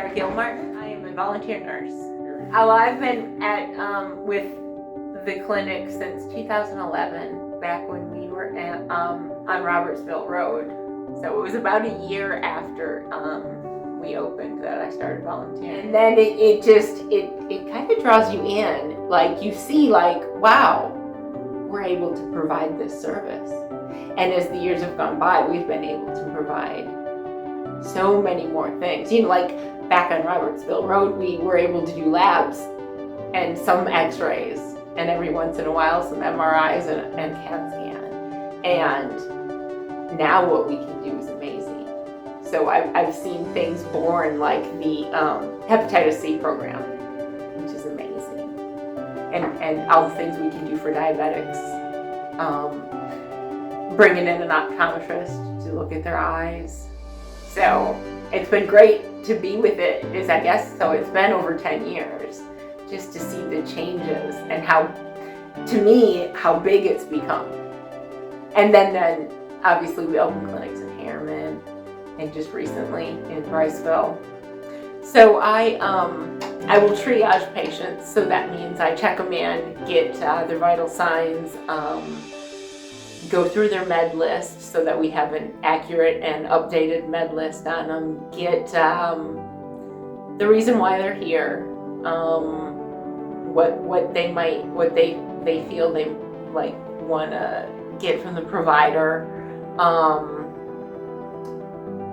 Sara Gilmartin. I am a volunteer nurse. I've been with the clinic since 2011, back when we were on Robertsville Road. So it was about a year after we opened that I started volunteering. And then it kind of draws you in. Like, you see, like, wow, we're able to provide this service. And as the years have gone by, we've been able to provide so many more things. You know, like back on Robertsville Road, we were able to do labs and some x-rays, and every once in a while some MRIs and CAT scan. And now what we can do is amazing. So I've seen things born like the hepatitis C program, which is amazing. And all the things we can do for diabetics. Bringing in an optometrist to look at their eyes. So it's been great to be with it, I guess. So it's been over 10 years just to see the changes and how, to me, how big it's become. And then obviously we opened clinics in Harriman and just recently in Bryceville. So I will triage patients. So that means I check them in, get their vital signs, go through their med list so that we have an accurate and updated med list on them, get the reason why they're here, what they feel they like want to get from the provider,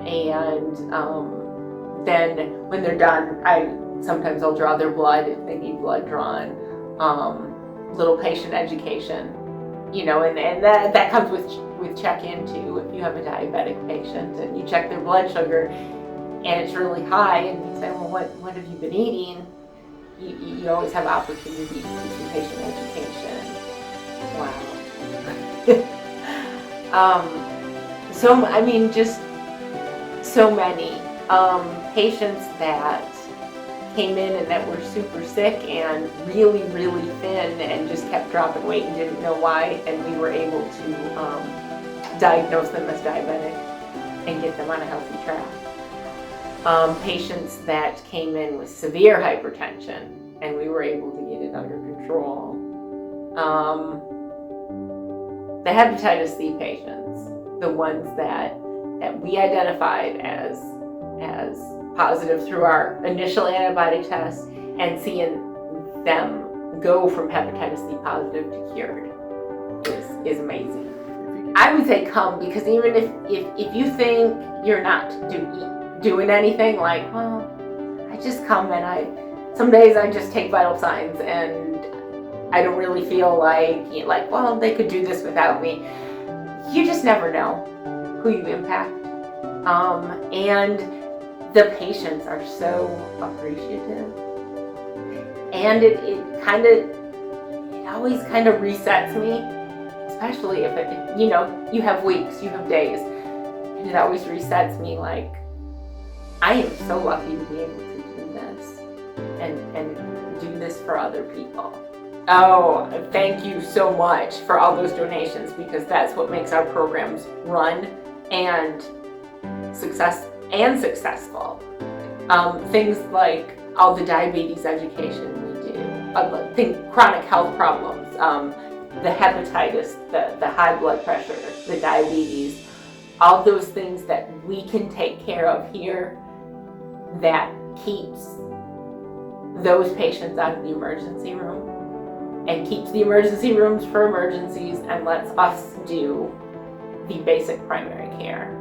and then when they're done, sometimes I'll draw their blood if they need blood drawn, little patient education. You know, and that comes with check-in too. If you have a diabetic patient and you check their blood sugar and it's really high, and you say, well, what have you been eating? You always have opportunity to do some patient education. Wow. So, I mean, just so many patients that came in and that were super sick and really, really thin and just kept dropping weight and didn't know why, and we were able to diagnose them as diabetic and get them on a healthy track. Patients that came in with severe hypertension and we were able to get it under control. The hepatitis C patients, the ones that we identified as positive through our initial antibody test, and seeing them go from hepatitis C positive to cured is amazing. I would say come, because even if you think you're not doing anything, like, well, I just come and some days I just take vital signs and I don't really feel like, well, they could do this without me. You just never know who you impact. And the patients are so appreciative, and it always kind of resets me, especially if you have weeks, you have days, and it always resets me, like, I am so lucky to be able to do this and do this for other people. Oh, thank you so much for all those donations, because that's what makes our programs run and successful. Things like all the diabetes education we do, chronic health problems, the hepatitis, the high blood pressure, the diabetes, all those things that we can take care of here that keeps those patients out of the emergency room and keeps the emergency rooms for emergencies and lets us do the basic primary care.